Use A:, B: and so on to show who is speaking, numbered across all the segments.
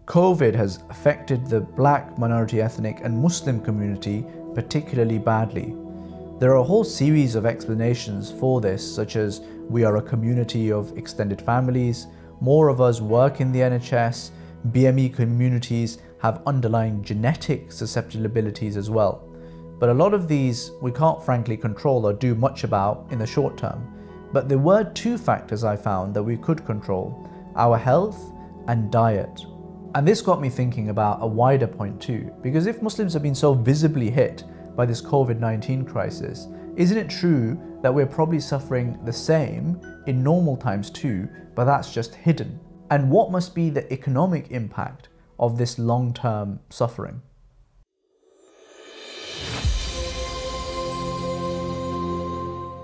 A: COVID has affected the Black, minority ethnic and Muslim community particularly badly. There are a whole series of explanations for this, such as we are a community of extended families, more of us work in the NHS, BAME communities have underlying genetic susceptibilities as well. But a lot of these we can't frankly control or do much about in the short term. But there were two factors I found that we could control: our health and diet. And this got me thinking about a wider point too, because if Muslims have been so visibly hit by this COVID-19 crisis, isn't it true that we're probably suffering the same in normal times too, but that's just hidden? And what must be the economic impact of this long-term suffering?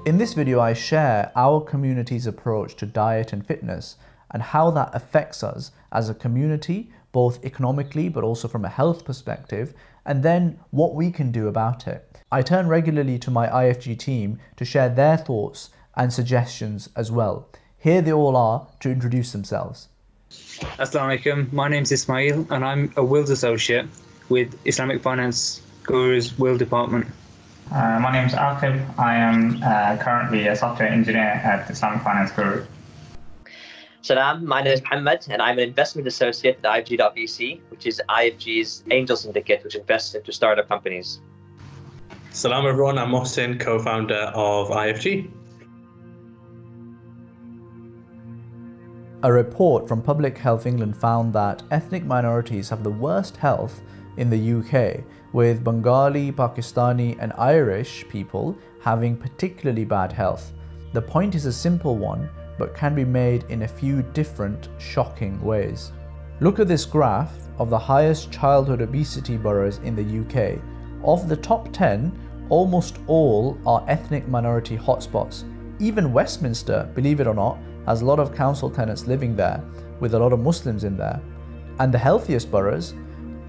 A: In this video, I share our community's approach to diet and fitness and how that affects us as a community, both economically but also from a health perspective, and then what we can do about it. I turn regularly to my IFG team to share their thoughts and suggestions as well. Here they all are to introduce themselves.
B: Assalamu alaikum. My name is Ismail and I'm a Wills Associate with Islamic Finance Guru's Will Department.
C: My name is Aqib. I am currently a software engineer at Islamic Finance Guru.
D: Salam, my name is Muhammad and I'm an investment associate at IFG.VC, which is IFG's angel syndicate, which invests into startup companies.
E: Salam everyone, I'm Mohsin, co-founder of IFG.
A: A report from Public Health England found that ethnic minorities have the worst health in the UK, with Bengali, Pakistani and Irish people having particularly bad health. The point is a simple one, but can be made in a few different shocking ways. Look at this graph of the highest childhood obesity boroughs in the UK. Of the top 10, almost all are ethnic minority hotspots. Even Westminster, believe it or not, has a lot of council tenants living there, with a lot of Muslims in there. And the healthiest boroughs,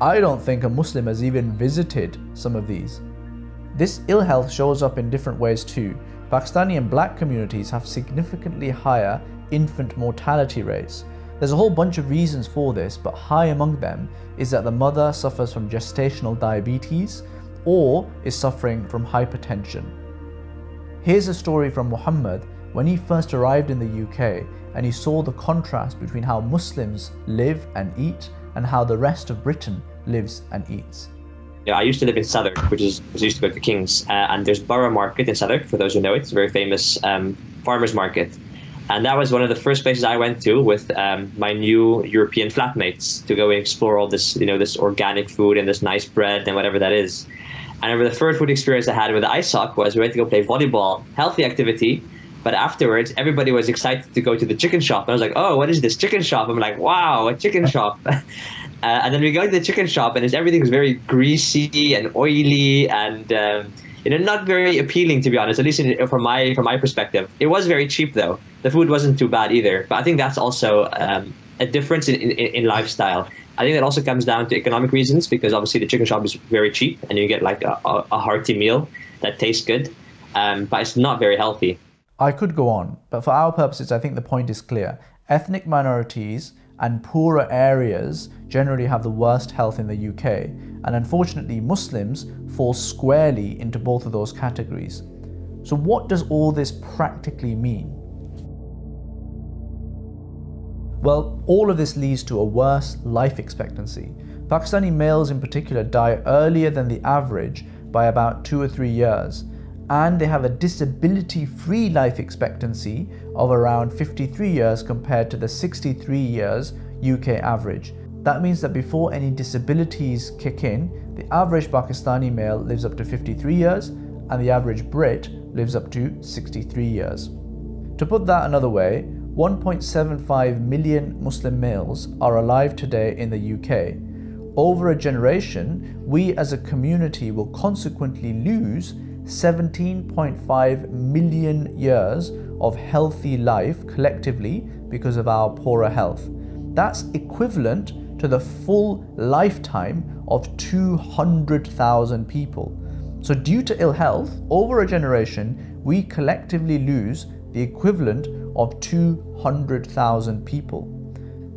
A: I don't think a Muslim has even visited some of these. This ill health shows up in different ways too. Pakistani and black communities have significantly higher infant mortality rates. There's a whole bunch of reasons for this, but high among them is that the mother suffers from gestational diabetes or is suffering from hypertension. Here's a story from Muhammad when he first arrived in the UK and he saw the contrast between how Muslims live and eat and how the rest of Britain lives and eats.
D: Yeah, I used to live in Southwark, which used to go to King's, and there's Borough Market in Southwark, for those who know it. It's a very famous farmers market. And that was one of the first places I went to with my new European flatmates to go and explore all this, this organic food and this nice bread and whatever that is. And I remember the first food experience I had with the ice hockey was we went to go play volleyball, healthy activity. But afterwards, everybody was excited to go to the chicken shop. And I was like, oh, what is this chicken shop? I'm like, wow, a chicken shop. And then we go to the chicken shop and everything was very greasy and oily and not very appealing, to be honest, at least from my perspective. It was very cheap, though. The food wasn't too bad either. But I think that's also a difference in lifestyle. I think that also comes down to economic reasons, because obviously the chicken shop is very cheap and you get like a hearty meal that tastes good, but it's not very healthy.
A: I could go on, but for our purposes, I think the point is clear. Ethnic minorities and poorer areas generally have the worst health in the UK, and unfortunately Muslims fall squarely into both of those categories. So what does all this practically mean? Well, all of this leads to a worse life expectancy. Pakistani males in particular die earlier than the average by about 2 or 3 years, and they have a disability-free life expectancy of around 53 years compared to the 63 years UK average. That means that before any disabilities kick in, the average Pakistani male lives up to 53 years and the average Brit lives up to 63 years. To put that another way, 1.75 million Muslim males are alive today in the UK. Over a generation, we as a community will consequently lose 17.5 million years of healthy life collectively because of our poorer health. That's equivalent to the full lifetime of 200,000 people. So due to ill health, over a generation, we collectively lose the equivalent of 200,000 people.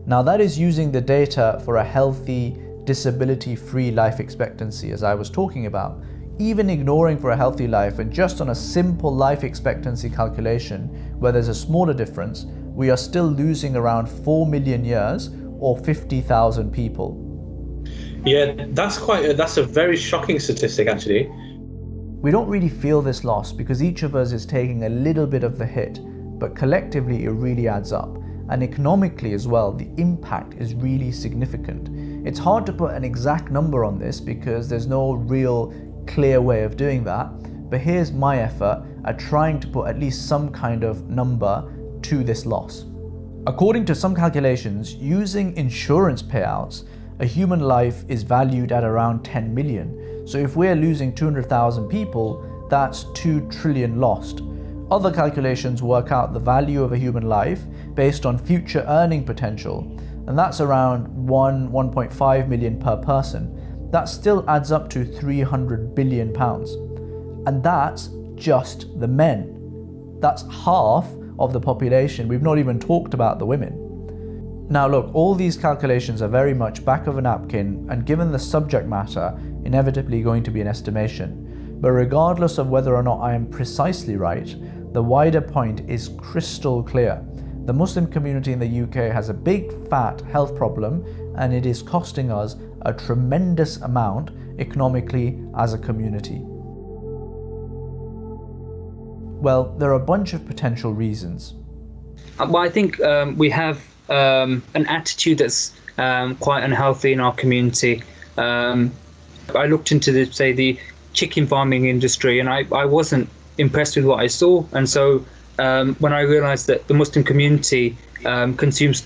A: Now that is using the data for a healthy, disability-free life expectancy, as I was talking about. Even ignoring for a healthy life and just on a simple life expectancy calculation where there's a smaller difference, we are still losing around 4 million years or 50,000 people.
E: Yeah, that's a very shocking statistic actually.
A: We don't really feel this loss because each of us is taking a little bit of the hit, but collectively it really adds up. And economically as well, the impact is really significant. It's hard to put an exact number on this because there's no real clear way of doing that, but here's my effort at trying to put at least some kind of number to this loss. According to some calculations, using insurance payouts, a human life is valued at around 10 million. So if we're losing 200,000 people, that's 2 trillion lost. Other calculations work out the value of a human life based on future earning potential, and that's around 1.5 million per person. That still adds up to 300 billion pounds. And that's just the men. That's half of the population. We've not even talked about the women. Now look, all these calculations are very much back of a napkin, and given the subject matter, inevitably going to be an estimation. But regardless of whether or not I am precisely right, the wider point is crystal clear. The Muslim community in the UK has a big fat health problem, and it is costing us a tremendous amount economically as a community. Well, there are a bunch of potential reasons.
B: Well, I think we have an attitude that's quite unhealthy in our community. I looked into the chicken farming industry, and I wasn't impressed with what I saw. And so when I realized that the Muslim community consumes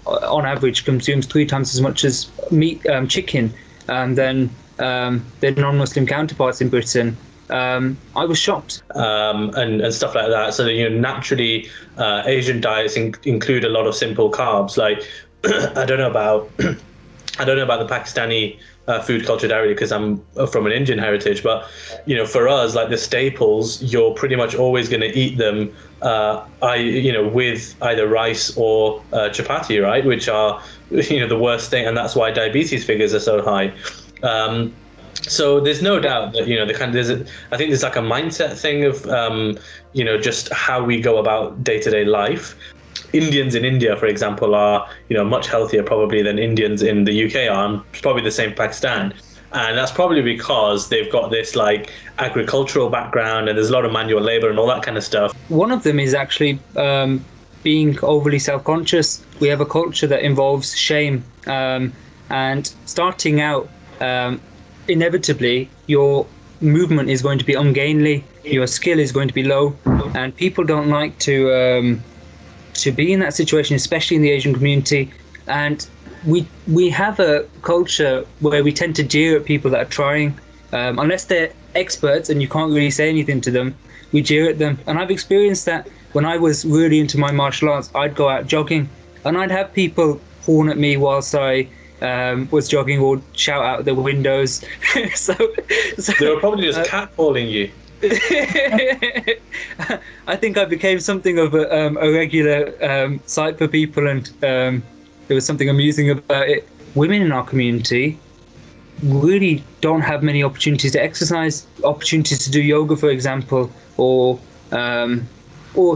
B: on average consumes 3 times as much as meat, chicken, than their non-Muslim counterparts in Britain, I was shocked.
E: And stuff like that. So that, naturally, Asian diets include a lot of simple carbs. Like I don't know about the Pakistani food culture directly because I'm from an Indian heritage, but for us, like the staples, you're pretty much always going to eat them with either rice or chapati, right, which are the worst thing, and that's why diabetes figures are so high. So there's no doubt that I think there's like a mindset thing of just how we go about day-to-day life. Indians in India, for example, are much healthier probably than Indians in the UK are, and probably the same Pakistan. And that's probably because they've got this like agricultural background, and there's a lot of manual labor and all that kind of stuff.
B: One of them is actually being overly self-conscious. We have a culture that involves shame, and starting out, inevitably your movement is going to be ungainly, your skill is going to be low, and people don't like to be in that situation, especially in the Asian community. And we have a culture where we tend to jeer at people that are trying, unless they're experts and you can't really say anything to them. We jeer at them, and I've experienced that when I was really into my martial arts. I'd go out jogging, and I'd have people horn at me whilst I was jogging, or shout out the windows. so
E: they were probably just catcalling you.
B: I think I became something of a regular sight for people, and there was something amusing about it. Women in our community really don't have many opportunities to exercise, opportunities to do yoga, for example, or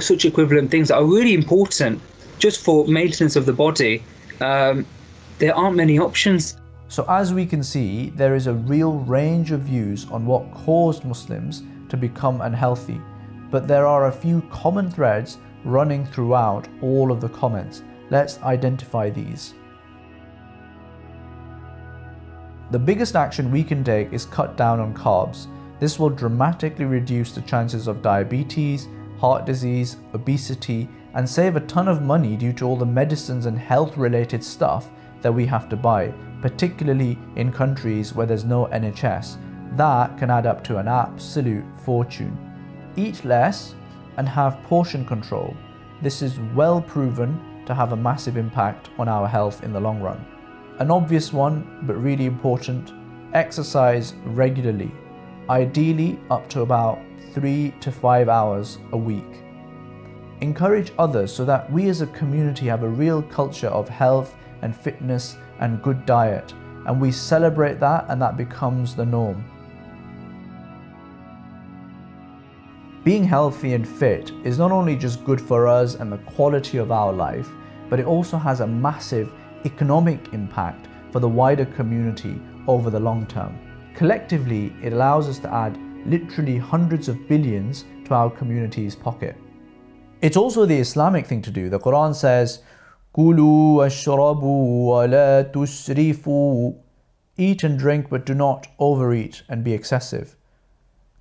B: such equivalent things that are really important just for maintenance of the body. There aren't many options.
A: So as we can see, there is a real range of views on what caused Muslims to become unhealthy, but there are a few common threads running throughout all of the comments. Let's identify these. The biggest action we can take is cut down on carbs. This will dramatically reduce the chances of diabetes, heart disease, obesity, and save a ton of money due to all the medicines and health-related stuff that we have to buy, particularly in countries where there's no NHS. That can add up to an absolute fortune. Eat less and have portion control. This is well proven to have a massive impact on our health in the long run. An obvious one, but really important: exercise regularly, ideally up to about 3 to 5 hours a week. Encourage others so that we as a community have a real culture of health and fitness and good diet. And we celebrate that, and that becomes the norm. Being healthy and fit is not only just good for us and the quality of our life, but it also has a massive economic impact for the wider community over the long term. Collectively, it allows us to add literally hundreds of billions to our community's pocket. It's also the Islamic thing to do. The Quran says, "Kulu washrabu wa la tusrifu." Eat and drink, but do not overeat and be excessive.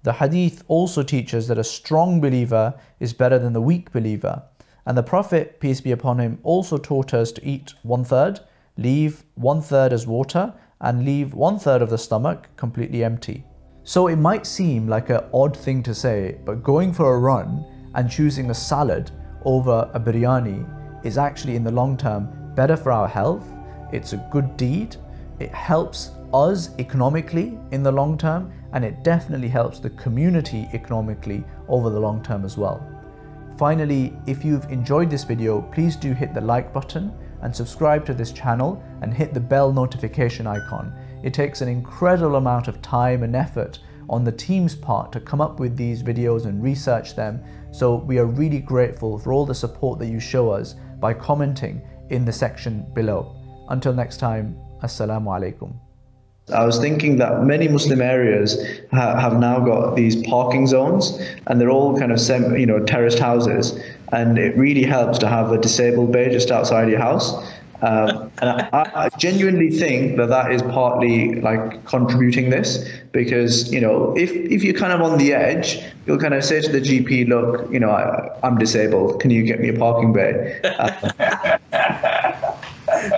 A: The hadith also teaches that a strong believer is better than the weak believer. And the Prophet, peace be upon him, also taught us to eat 1/3, leave 1/3 as water, and leave 1/3 of the stomach completely empty. So it might seem like an odd thing to say, but going for a run and choosing a salad over a biryani is actually in the long term better for our health. It's a good deed. It helps us economically in the long term, and it definitely helps the community economically over the long term as well. Finally, if you've enjoyed this video, please do hit the like button and subscribe to this channel and hit the bell notification icon. It takes an incredible amount of time and effort on the team's part to come up with these videos and research them, so we are really grateful for all the support that you show us by commenting in the section below. Until next time, Assalamu alaikum. I was thinking that many Muslim areas have now got these parking zones, and they're all kind of terraced houses, and it really helps to have a disabled bay just outside your house. And I genuinely think that is partly like contributing this, because if you're kind of on the edge, you'll kind of say to the GP, look, I'm disabled, can you get me a parking bay?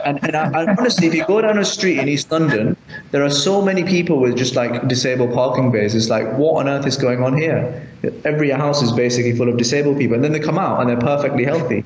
A: And honestly, if you go down a street in East London, there are so many people with just like disabled parking bays. It's like, what on earth is going on here? Every house is basically full of disabled people, and then they come out and they're perfectly healthy.